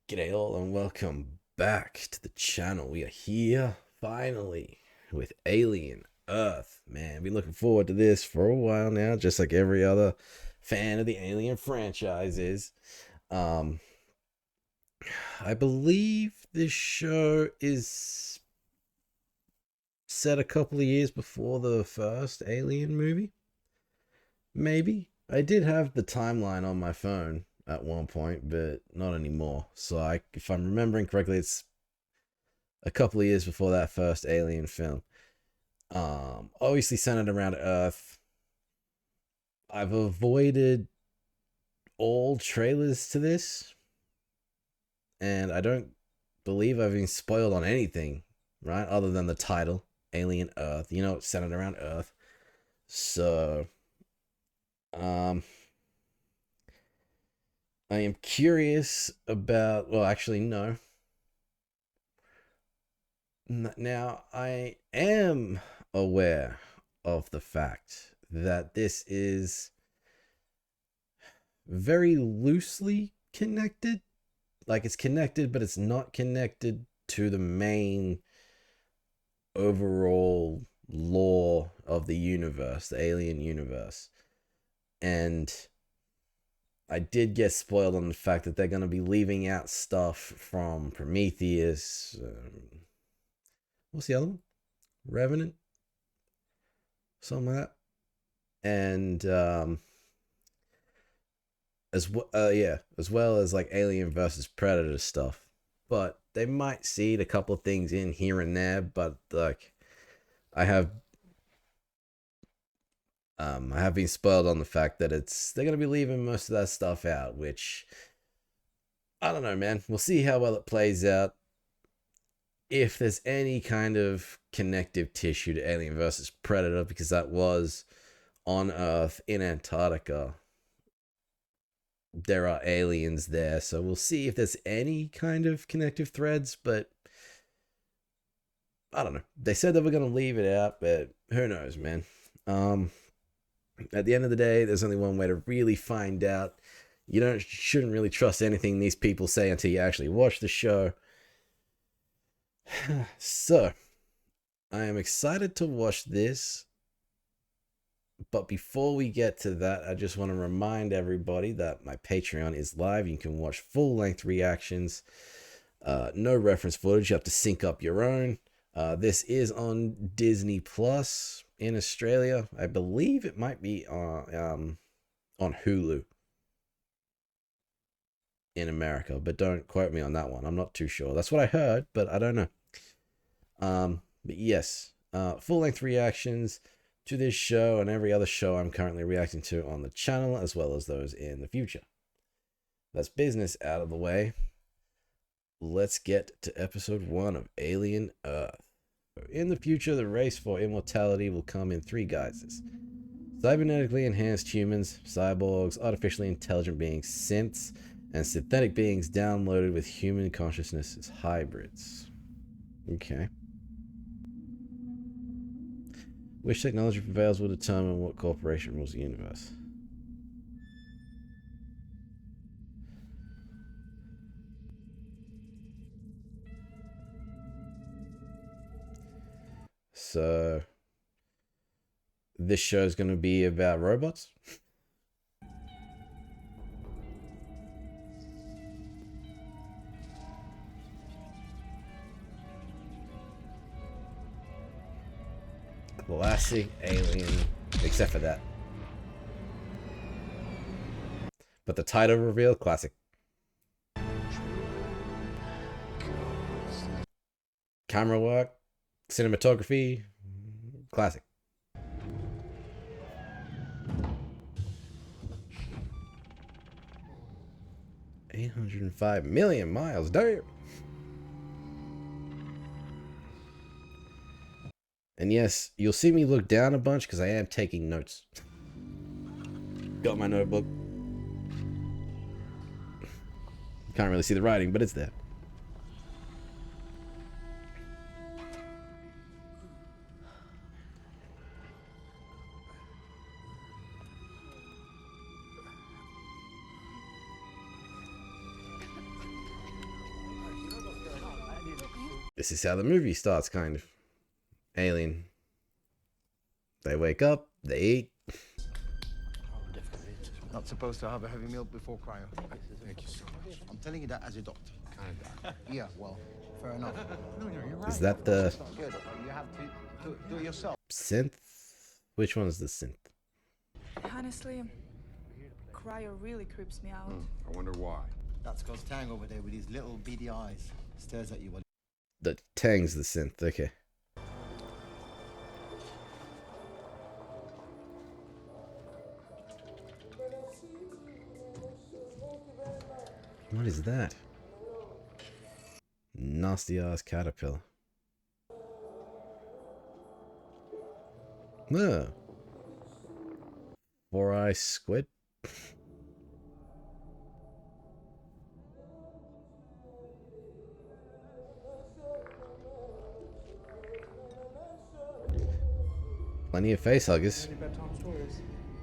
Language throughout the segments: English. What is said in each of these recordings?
G'day all and welcome back to the channel. We are here finally with Alien Earth. Man, been looking forward to this for a while now, just like every other fan of the Alien franchise is. Um I believe this show is set a couple of years before the first Alien movie. Maybe. I did have the timeline on my phone at one point, but not anymore. So if I'm remembering correctly, it's a couple of years before that first Alien film. Obviously centered around Earth. I've avoided all trailers to this, and I don't believe I've been spoiled on anything, right? Other than the title, Alien Earth. You know, it's centered around Earth. So, um, I am curious about. Well, actually, no. Now, I am aware of the fact that this is very loosely connected. Like it's connected, but it's not connected to the main overall lore of the universe, the alien universe. And I did get spoiled on the fact that they're going to be leaving out stuff from Prometheus. What's the other one? Revenant? Something like that. And as well as like Alien versus Predator stuff. But they might seed a couple of things in here and there, but like I have I have been spoiled on the fact that they're gonna be leaving most of that stuff out, which I don't know, man. We'll see how well it plays out. If there's any kind of connective tissue to Alien versus Predator, because that was on Earth in Antarctica, there are aliens there, so we'll see if there's any kind of connective threads, but I don't know. They said they were going to leave it out, but who knows, man. At the end of the day, there's only one way to really find out. Shouldn't really trust anything these people say until you actually watch the show. So, I am excited to watch this. But before we get to that, I just want to remind everybody that my Patreon is live. You can watch full-length reactions. No reference footage. You have to sync up your own. This is on Disney Plus in Australia. I believe it might be on Hulu in America, but don't quote me on that one. I'm not too sure. That's what I heard, but I don't know. But yes, full-length reactions to this show and every other show I'm currently reacting to on the channel, as well as those in the future. That's business out of the way. Let's get to episode 1 of Alien Earth. In the future, the race for immortality will come in 3 guises: cybernetically enhanced humans, cyborgs, artificially intelligent beings, synths, and synthetic beings downloaded with human consciousness as hybrids. Okay. Which technology prevails will determine what corporation rules the universe. So, this show is going to be about robots? Classic Alien, except for that. But the title reveal, classic. Camera work, cinematography, classic. 805 million miles, damn. And yes, you'll see me look down a bunch because I am taking notes. Got my notebook. Can't really see the writing, but it's there. This is how the movie starts, kind of. Alien. They wake up, they eat. Not supposed to have a heavy meal before cryo. Thank you so much. I'm telling you that as a doctor. Kind of. Yeah, well, fair enough. No, you're right. Is that the It's not good. You have to do it yourself. synth? Which one is the synth? Honestly, cryo really creeps me out. I wonder why. That's because Tang over there with his little beady eyes stares at you while The Tang's the synth, okay. What is that? Nasty ass caterpillar. No. Four-eye squid. Plenty of face huggers.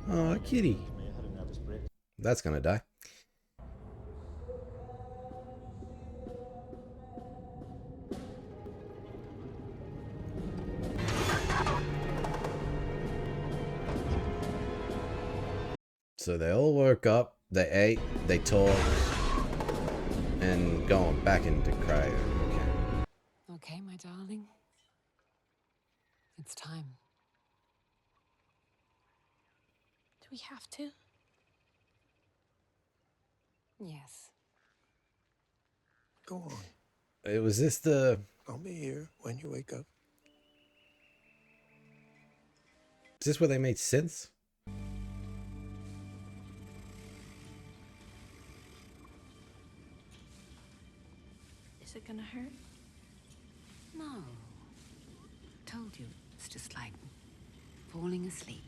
Oh, kitty. That's gonna die. So they all woke up, they ate, they talked, and going back into cryo. Okay. Okay, my darling. It's time. Do we have to? Yes. Go on. Was this the... I'll be here when you wake up. Is this where they made synths? Is it gonna hurt? No. Told you, it's just like falling asleep.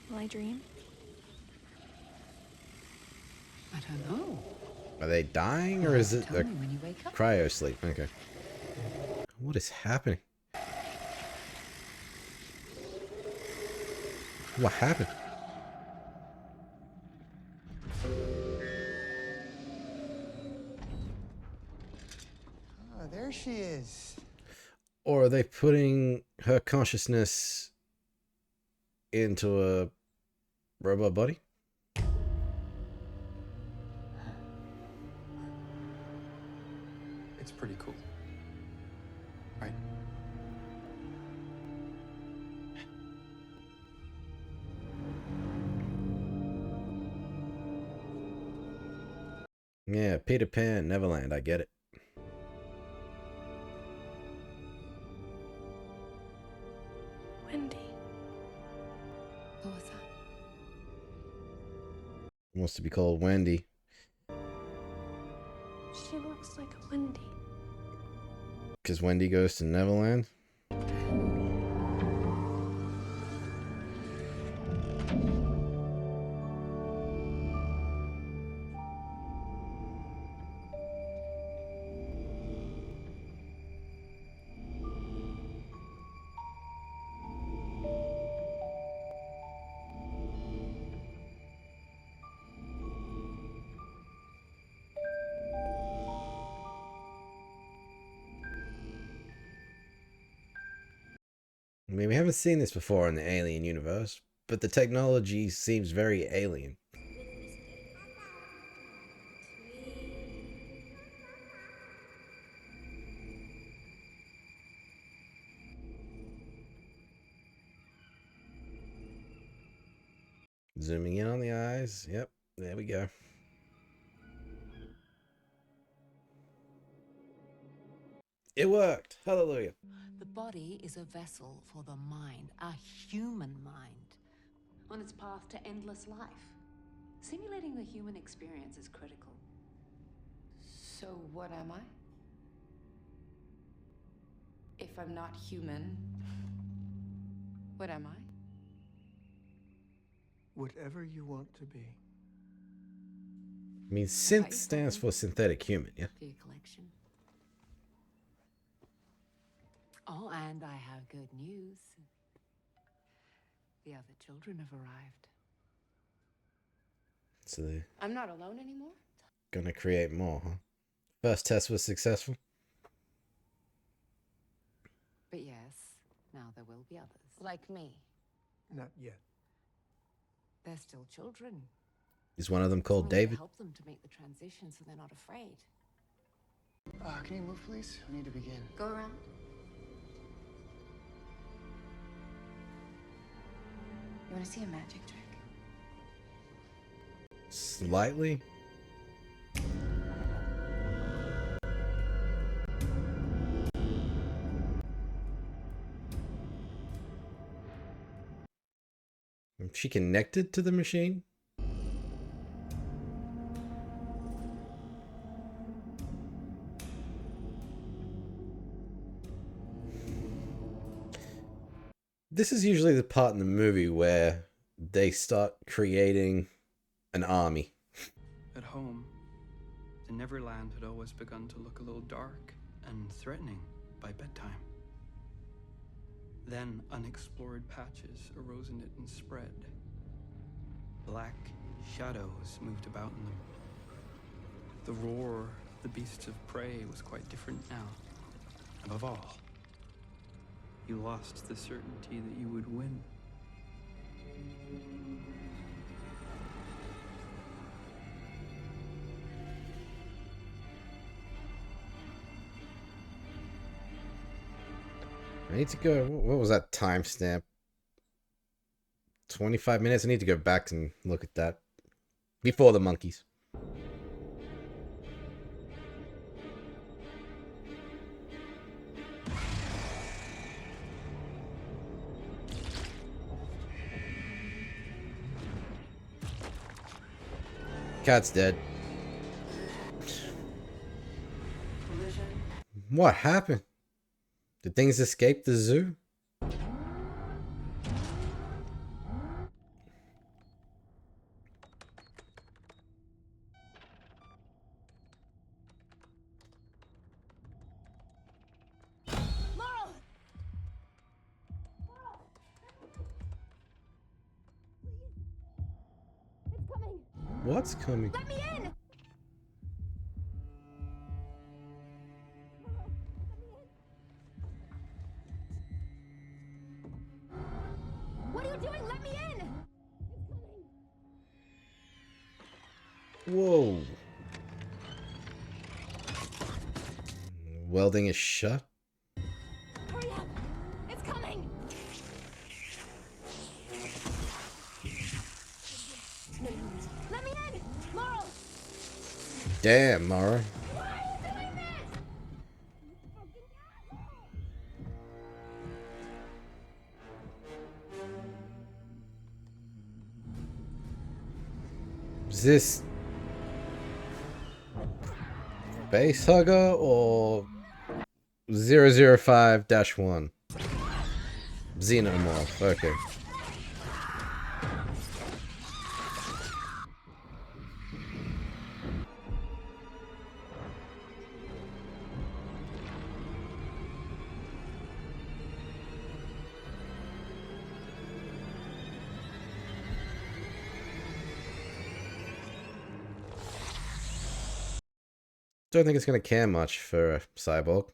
Will I dream? I don't know. Are they dying, or is it Tell a me when you wake up. cryo sleep? Okay. What is happening? What happened? Ah, there she is. Or are they putting her consciousness into a robot body? It's pretty cool. Right? Yeah, Peter Pan, Neverland, I get it. Wendy. What was that? Wants to be called Wendy. She looks like a Wendy. Because Wendy goes to Neverland? I mean, we haven't seen this before in the Alien universe, but the technology seems very alien. Zooming in on the eyes. Yep, there we go. It worked. Hallelujah. The body is a vessel for the mind, a human mind, on its path to endless life. Simulating the human experience is critical. So what am I? If I'm not human, what am I? Whatever you want to be. I mean, synth stands for synthetic human, yeah? For your collection. Oh, and I have good news. The other children have arrived. So they're I'm not alone anymore? gonna create more, huh? First test was successful. there will be others. Like me. Not yet. They're still children. Is one of them called We need to David? help them to make the transition so they're not afraid. Can you move, please? We need to begin. Go around. You want to see a magic trick? Slightly? Is she connected to the machine? This is usually the part in the movie where they start creating an army. At home, the Neverland had always begun to look a little dark and threatening by bedtime. Then unexplored patches arose in it and spread. Black shadows moved about in them. The roar of the beasts of prey was quite different now. Above all, you lost the certainty that you would win. I need to go. What was that timestamp? 25 minutes. I need to go back and look at that. Before the monkeys. Cat's dead. What happened? Did things escape the zoo? What's coming? Let me in! What are you doing? Let me in! Whoa. Welding is shut. Hurry up! It's coming! Let me in! Laurel! Damn, Mara. Why are you doing this? Is this Base Hugger or 005-1? Xenomorph, okay. Don't think it's gonna care much for a cyborg.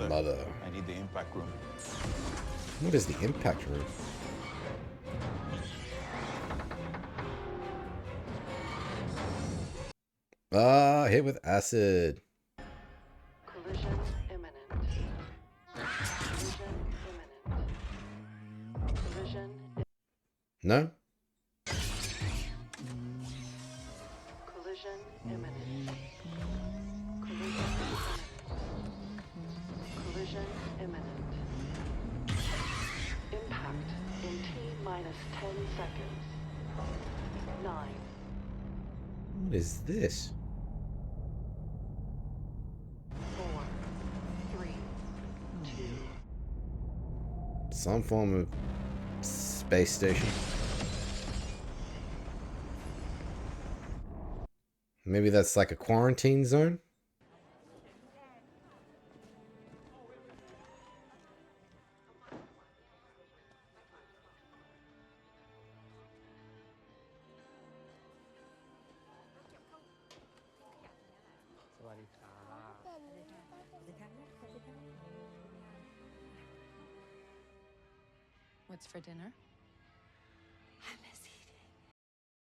Mother. I need the impact room. What is the impact room? Hit with acid. Collision imminent. Collision imminent. Collision. No? Collision imminent. Collision imminent. Collision imminent. Impact in T-minus 10 seconds. 9. What is this? 4, 3, 2. Some form of space station. Maybe that's like a quarantine zone? What's for dinner?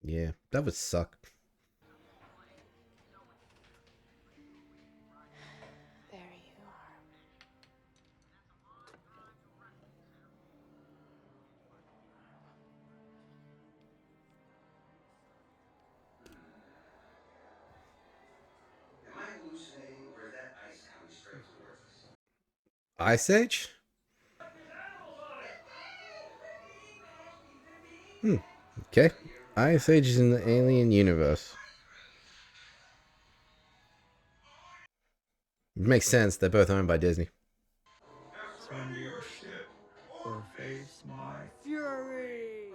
Yeah, that would suck. There you are. Am I hallucinating, or is that ice coming straight towards us? Ice Age? Okay. Ice Age is in the Alien universe. Makes sense. They're both owned by Disney. Surrender your ship or face my fury.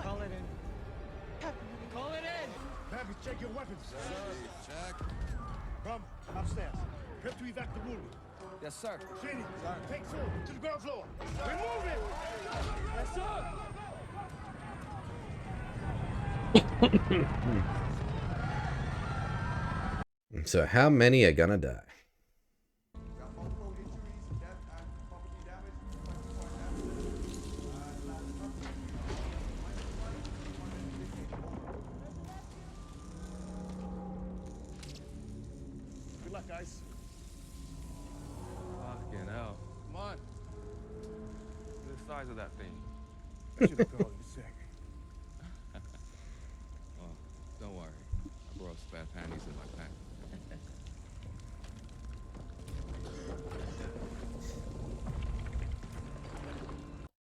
Call it in. Call it in. Babbitt, check your weapons. Check. Rum, upstairs. Prep to evac the room. Yes, sir. Shady, take Phil to the ground floor. We're moving! Yes, sir! So how many are gonna die? Good luck, guys. Fucking hell. Come on. Look at the size of that thing. I should have called you sick. Oh, don't worry. I brought spare panties in my pack.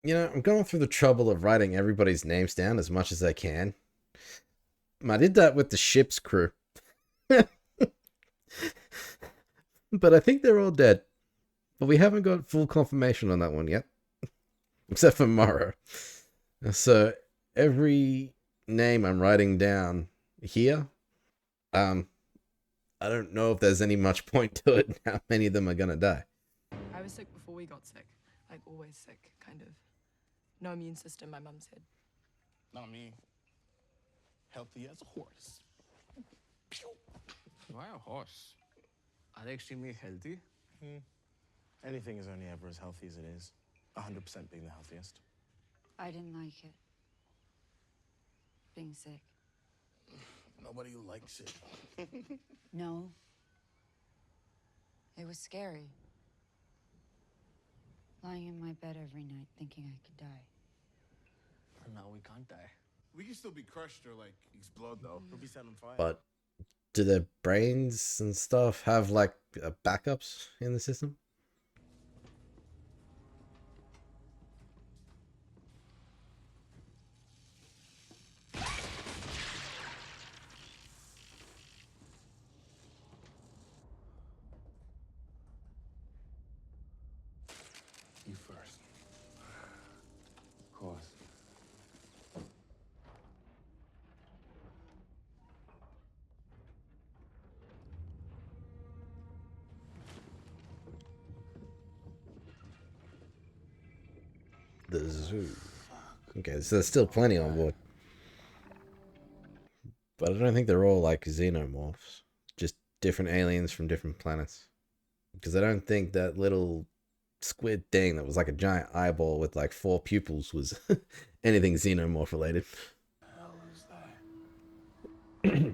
You know, I'm going through the trouble of writing everybody's names down as much as I can. I did that with the ship's crew. But I think they're all dead. But we haven't got full confirmation on that one yet. Except for Morrow. So every name I'm writing down here, I don't know if there's any much point to it, how many of them are gonna die. I was sick before we got sick. Like, always sick, kind of. No immune system, my mum said. Not me. Healthy as a horse. Why a horse? Are they extremely healthy? Anything is only ever as healthy as it is. 100% being the healthiest. I didn't like it. Being sick. Nobody likes it. No. It was scary. Lying in my bed every night thinking I could die. No, we can't die. We can still be crushed or, like, explode, though. We'll be set on fire. But do their brains and stuff have like backups in the system? You first. Of course. The zoo. Okay, so there's still plenty on board. But I don't think they're all like xenomorphs. Just different aliens from different planets. Because I don't think that little squid thing that was like a giant eyeball with like 4 pupils was anything xenomorph related. Hell is that?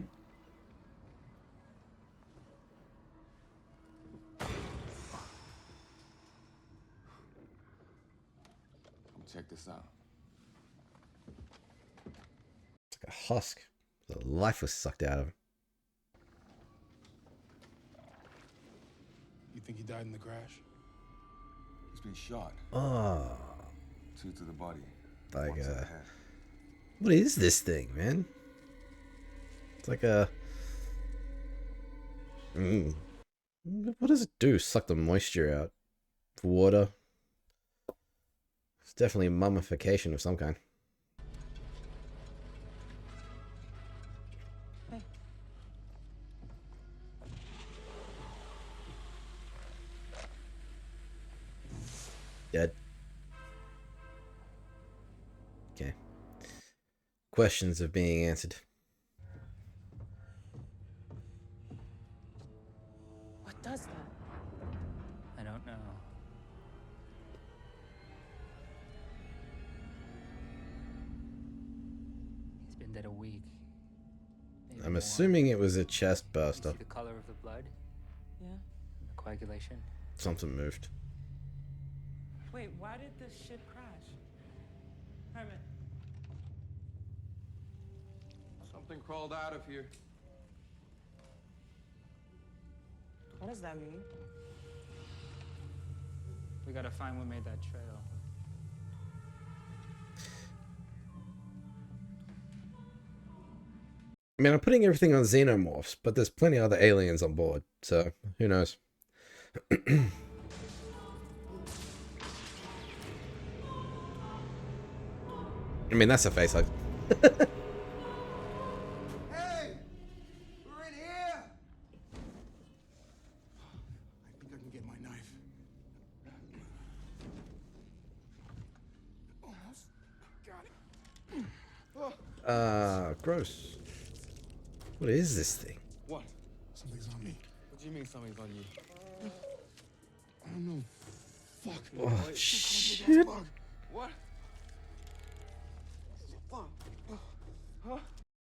Check this out. It's like a husk. The life was sucked out of him. You think he died in the crash? He's been shot. Oh, 2 to the body. like 1 to the head. what is this thing, man? It's like a. What does it do? Suck the moisture out. Water. It's definitely mummification of some kind. Dead. Okay. Questions are being answered. What does that? I don't know. He's been dead a week. Maybe I'm more. assuming it was a chest burster. See the color of the blood? Yeah. The coagulation? Something moved. Wait, why did this ship crash? Herman. Something crawled out of here. What does that mean? We gotta find what made that trail. I mean, I'm putting everything on xenomorphs, but there's plenty of other aliens on board, so who knows? I mean, that's a face hug. Hey! We're in here! I think I can get my knife. Almost got it. Gross. What is this thing? What? Something's on me. What do you mean something's on you? I don't know. Fuck. Oh, shit. Fuck. What? Fuck.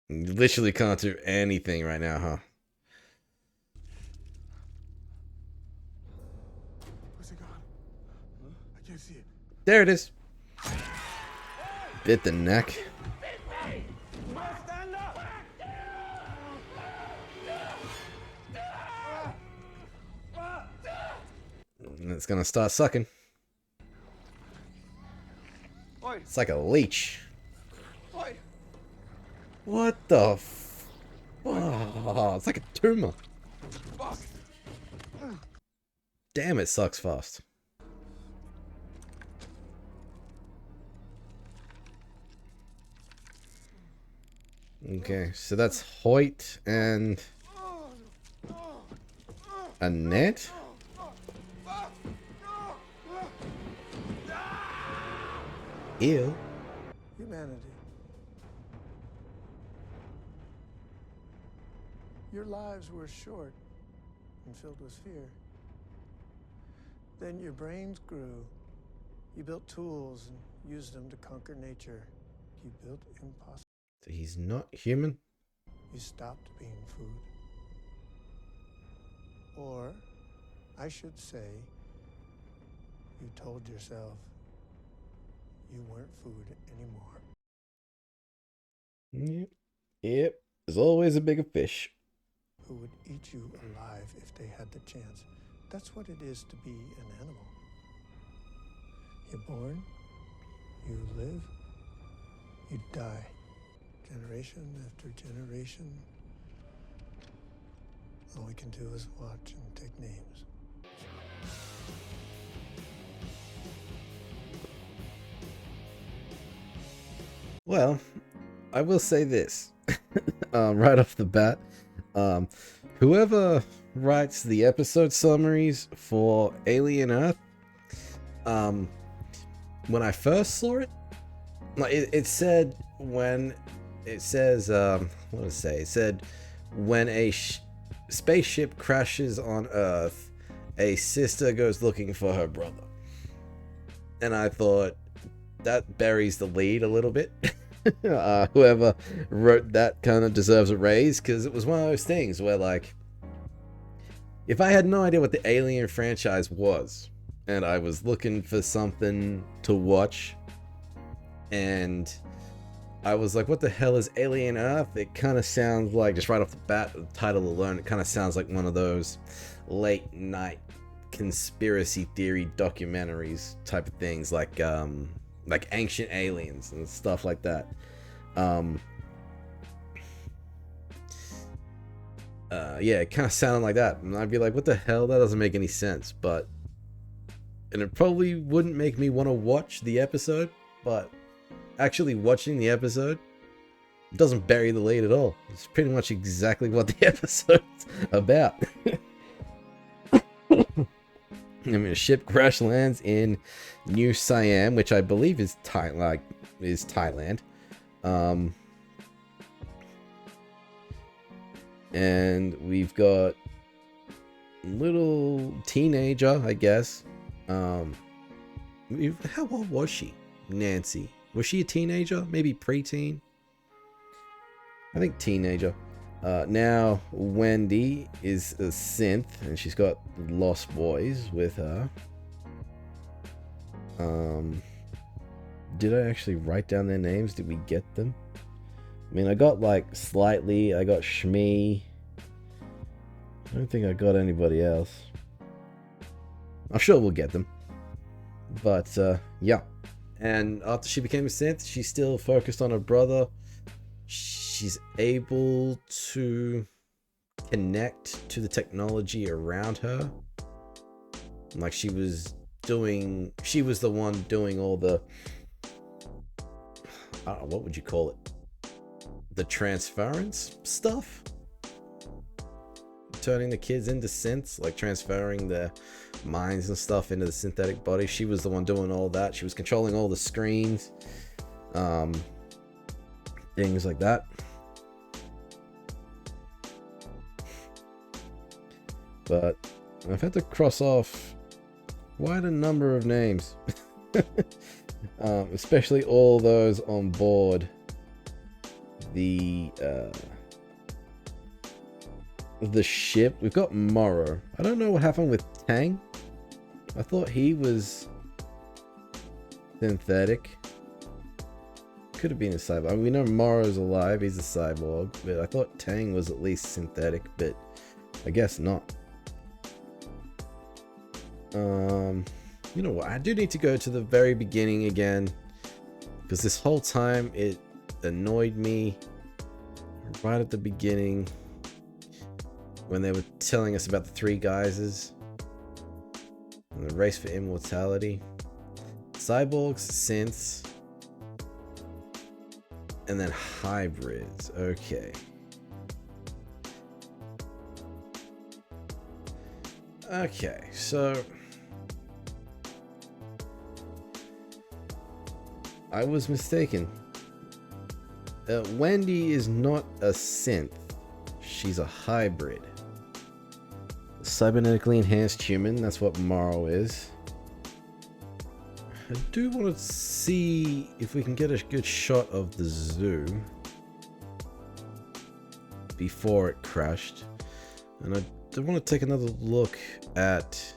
You literally can't do anything right now, huh? Where's it gone? I can't see it. There it is. Bit the neck. Stand up! And it's gonna start sucking. Oi! It's like a leech. Oi! What the f... Oh, it's like a tumor. Fuck! Damn, it sucks fast. Okay, so that's Hoyt and Annette? Ew. Humanity. Your lives were short and filled with fear. Then your brains grew. You built tools and used them to conquer nature. You built impossible. So he's not human? You stopped being food. Or, I should say, you told yourself you weren't food anymore. Yep. Yep. There's always a bigger fish. Who would eat you alive if they had the chance. That's what it is to be an animal. You're born, you live, you die. Generation after generation. All we can do is watch and take names. Well, I will say this. Right off the bat. Whoever writes the episode summaries for Alien Earth, when I first saw it, like it said when it says what does it say? It said when a spaceship crashes on Earth, a sister goes looking for her brother, and I thought that buries the lead a little bit. Whoever wrote that kind of deserves a raise, because it was one of those things where, like, if I had no idea what the Alien franchise was and I was looking for something to watch and I was like, what the hell is Alien Earth? It kind of sounds like, just right off the bat, the title alone, it kind of sounds like one of those late night conspiracy theory documentaries type of things, like Ancient Aliens and stuff like that. Yeah, it kind of sounded like that, and I'd be like, what the hell? That doesn't make any sense. And it probably wouldn't make me want to watch the episode, but actually watching the episode, It doesn't bury the lead at all. It's pretty much exactly what the episode's about. I mean, a ship crash lands in New Siam, which I believe is Thailand. And we've got little teenager, I guess. How old was she? Nancy. Was she a teenager? Maybe preteen? I think teenager. Now Wendy is a synth, and she's got Lost Boys with her. Did I actually write down their names? Did we get them? I mean, I got like Slightly, I got Shmee. I don't think I got anybody else. I'm sure we'll get them. But, yeah. And after she became a synth, she's still focused on her brother. She's able to connect to the technology around her. Like she was the one doing all the, I don't know, what would you call it? The transference stuff? Turning the kids into synths, like transferring their minds and stuff into the synthetic body. She was the one doing all that. She was controlling all the screens, things like that. But I've had to cross off quite a number of names, especially all those on board the ship. We've got Morrow. I don't know what happened with Tang. I thought he was synthetic. Could have been a cyborg. I mean, we know Morrow's alive. He's a cyborg. But I thought Tang was at least synthetic. But I guess not. You know what? I do need to go to the very beginning again. Because this whole time it annoyed me. Right at the beginning. When they were telling us about the three geysers. And the race for immortality. Cyborgs, synths. And then hybrids. Okay. Okay, so I was mistaken. Wendy is not a synth. She's a hybrid. Cybernetically enhanced human, that's what Morrow is. I do want to see if we can get a good shot of the zoo before it crashed. And I do want to take another look at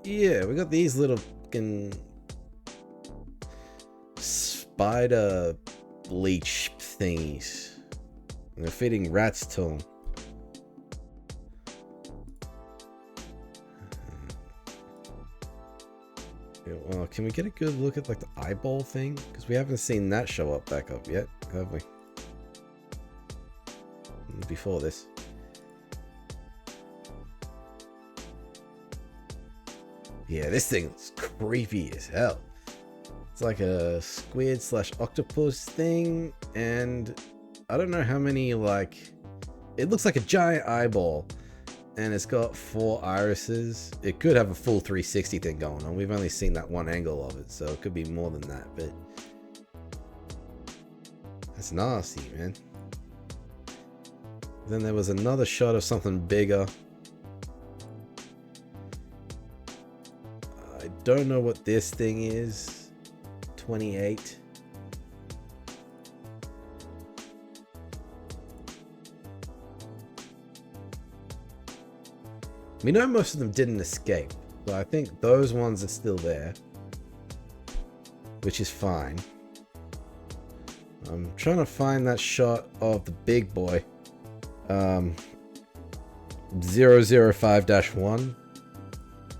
yeah, we got these little fucking spider leech thingies. And they're feeding rats to them. Yeah, well, can we get a good look at like the eyeball thing? Because we haven't seen that show up back up yet, have we? Before this. Yeah, this thing's creepy as hell. It's like a squid / octopus thing, and I don't know how many, like, it looks like a giant eyeball, and it's got 4 irises. It could have a full 360 thing going on. We've only seen that one angle of it, so it could be more than that, but that's nasty, man. Then there was another shot of something bigger. I don't know what this thing is. 28. We know most of them didn't escape, so I think those ones are still there, which is fine. I'm trying to find that shot of the big boy. 005-1.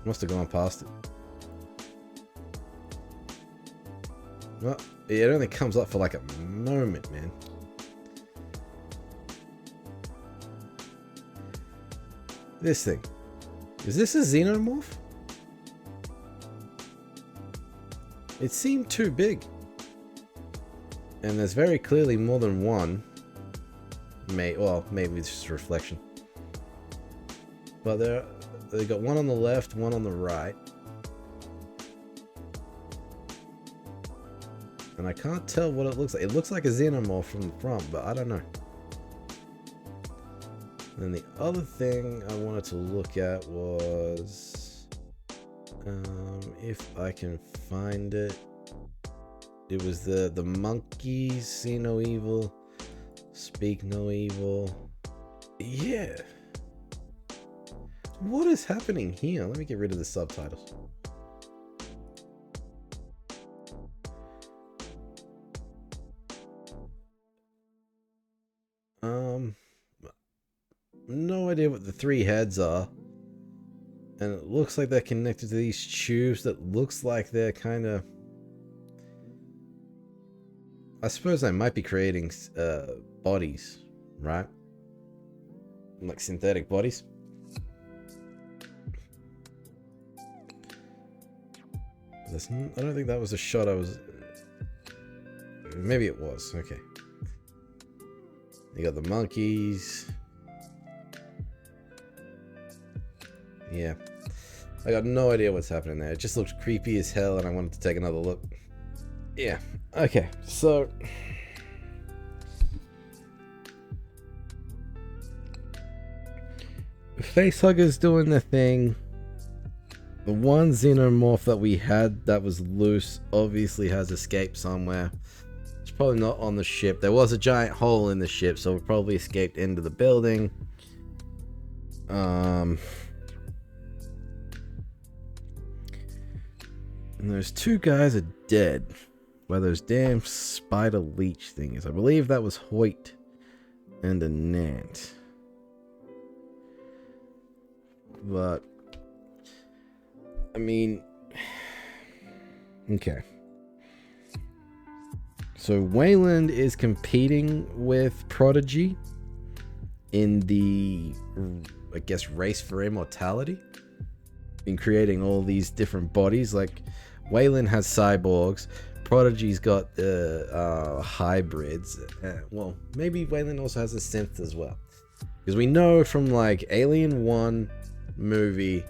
Must have gone past it. Well, it only comes up for like a moment, man. This thing. Is this a xenomorph? It seemed too big. And there's very clearly more than one. Well, maybe it's just a reflection. But they got one on the left, one on the right. And I can't tell what it looks like. It looks like a xenomorph from the front, but I don't know. And the other thing I wanted to look at was... if I can find it. It was the monkeys, see no evil, speak no evil. Yeah. What is happening here? Let me get rid of the subtitles. No idea what the three heads are. And it looks like they're connected to these tubes that looks like they're kind of... I suppose I might be creating bodies, right? Like synthetic bodies. I don't think that was a shot I was... Maybe it was, okay. You got the monkeys. Yeah. I got no idea what's happening there. It just looked creepy as hell and I wanted to take another look. Yeah. Okay, so... Facehugger's doing the thing. The one xenomorph that we had that was loose obviously has escaped somewhere. It's probably not on the ship. There was a giant hole in the ship, so it probably escaped into the building. And those two guys are dead. Where those damn spider leech things. I believe that was Hoyt and a Nant. But I mean, okay. So Wayland is competing with Prodigy in the, I guess, race for immortality, in creating all these different bodies. Like Wayland has cyborgs, Prodigy's got the hybrids. Well, maybe Wayland also has a synth as well, because we know from like Alien 1 movie,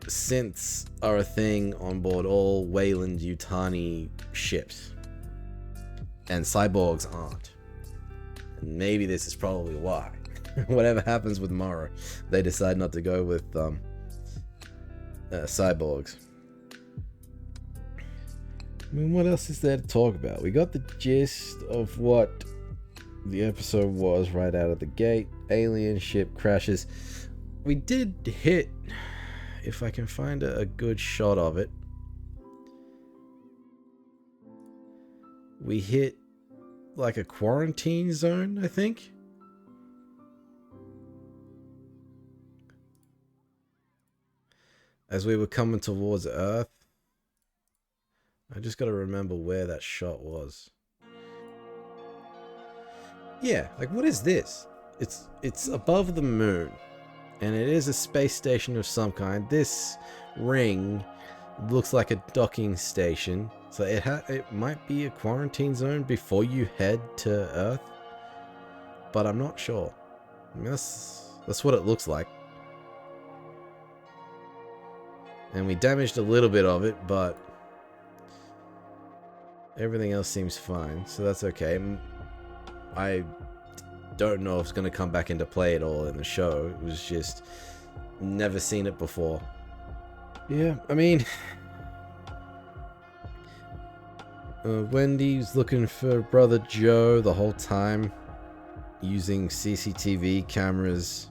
synths are a thing on board all Wayland Yutani ships, and cyborgs aren't. And maybe this is probably why. Whatever happens with Morrow, they decide not to go with cyborgs. I mean, what else is there to talk about? We got the gist of what the episode was right out of the gate. Alien ship crashes. We did hit, if I can find a good shot of it, we hit like a quarantine zone, I think. As we were coming towards Earth. I just gotta remember where that shot was. Yeah, like what is this? It's above the moon. And it is a space station of some kind. This ring looks like a docking station. So it might be a quarantine zone before you head to Earth. But I'm not sure. I mean, that's what it looks like. And we damaged a little bit of it, but everything else seems fine. So that's okay. I don't know if it's going to come back into play at all in the show. It was just never seen it before. Yeah, I mean, Wendy's looking for brother Joe the whole time, using CCTV cameras.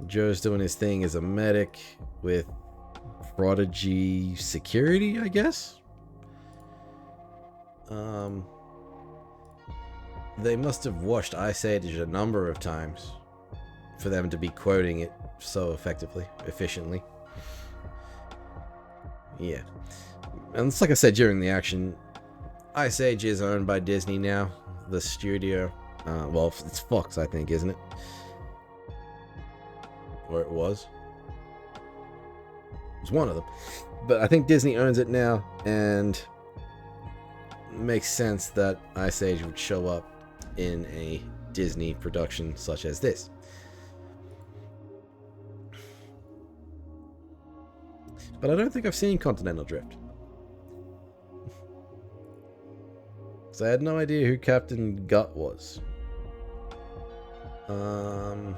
Joe's doing his thing as a medic with Prodigy security, I guess. They must have watched Ice Age a number of times for them to be quoting it so efficiently. Yeah. And it's like I said during the action, Ice Age is owned by Disney now, the studio. Well, it's Fox, I think, isn't it? Or it was. was one of them. But I think Disney owns it now, and it makes sense that Ice Age would show up in a Disney production such as this. But I don't think I've seen Continental Drift. So I had no idea who Captain Gut was. I'm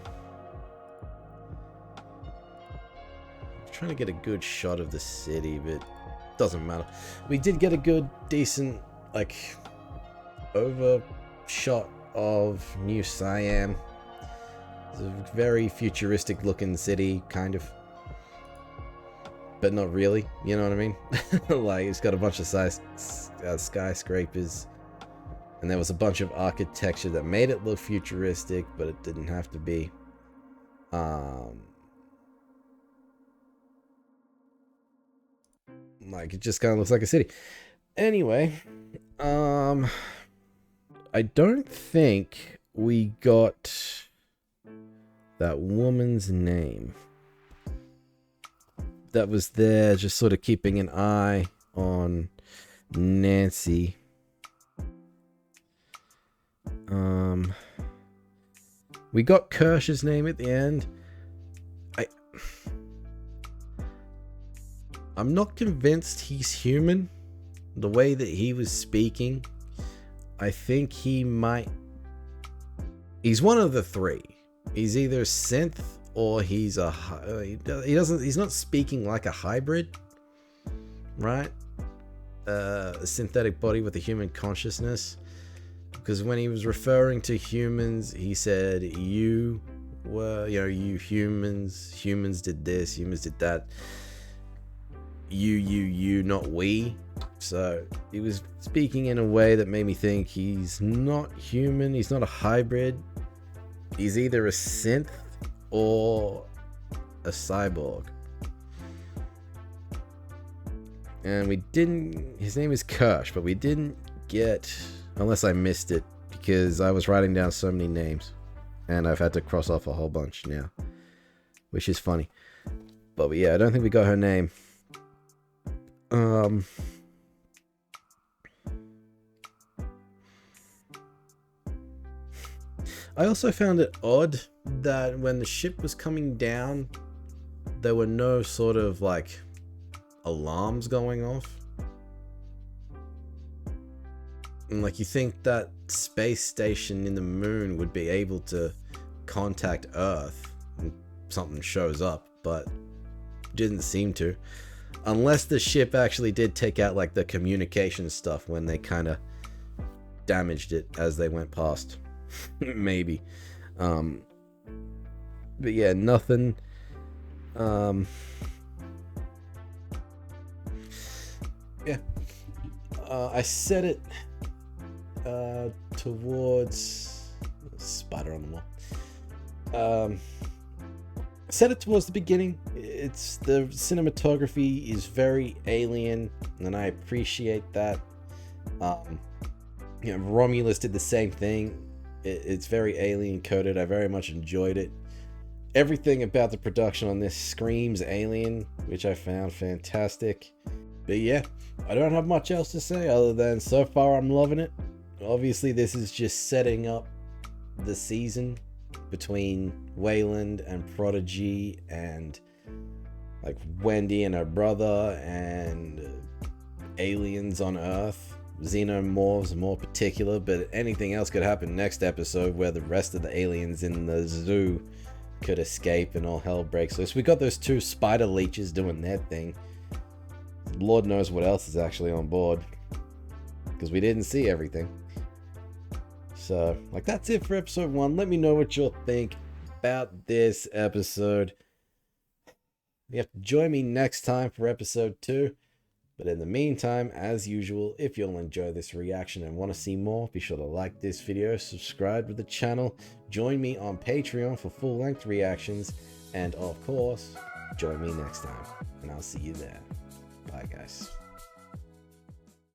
trying to get a good shot of the city, but it doesn't matter. We did get a good, decent, like, overshot of New Siam. It's a very futuristic looking city, kind of. But not really, you know what I mean? Like, it's got a bunch of skyscrapers. And there was a bunch of architecture that made it look futuristic, but it didn't have to be. Like, it just kind of looks like a city. Anyway, I don't think we got that woman's name that was there, just sort of keeping an eye on Nancy. We got Kirsch's name at the end. I'm not convinced he's human. The way that he was speaking, I think he might... He's one of the three. He's either synth or he's a... He's not speaking like a hybrid, right? A synthetic body with a human consciousness. Because when he was referring to humans, he said, you were, you humans did this, humans did that. You, not we. So he was speaking in a way that made me think he's not human, he's not a hybrid. He's either a synth or a cyborg. And we didn't, his name is Kirsch, but we didn't get, unless I missed it, because I was writing down so many names. And I've had to cross off a whole bunch now, which is funny. But yeah, I don't think we got her name. I also found it odd that when the ship was coming down, there were no sort of like alarms going off. And like, you think that space station in the moon would be able to contact Earth and something shows up, but didn't seem to. Unless the ship actually did take out like the communication stuff when they kind of damaged it as they went past. Maybe. But yeah, nothing. Yeah. I set it towards spider on the wall. Set it towards the beginning. It's the cinematography is very alien, and I appreciate that. Romulus did the same thing. It's very alien coded. I very much enjoyed it. Everything about the production on this screams alien, which I found fantastic. But yeah, I don't have much else to say other than so far I'm loving it. Obviously, this is just setting up the season between Wayland and Prodigy and like Wendy and her brother and aliens on Earth. Xenomorphs more particular, but anything else could happen next episode where the rest of the aliens in the zoo could escape and all hell breaks loose. We got those two spider leeches doing their thing. Lord knows what else is actually on board, because we didn't see everything. So, like, that's it for episode 1. Let me know what you'll think about this episode. You have to join me next time for episode 2. But in the meantime, as usual, if you'll enjoy this reaction and want to see more, be sure to like this video, subscribe to the channel, join me on Patreon for full-length reactions, and of course, join me next time. And I'll see you there. Bye, guys.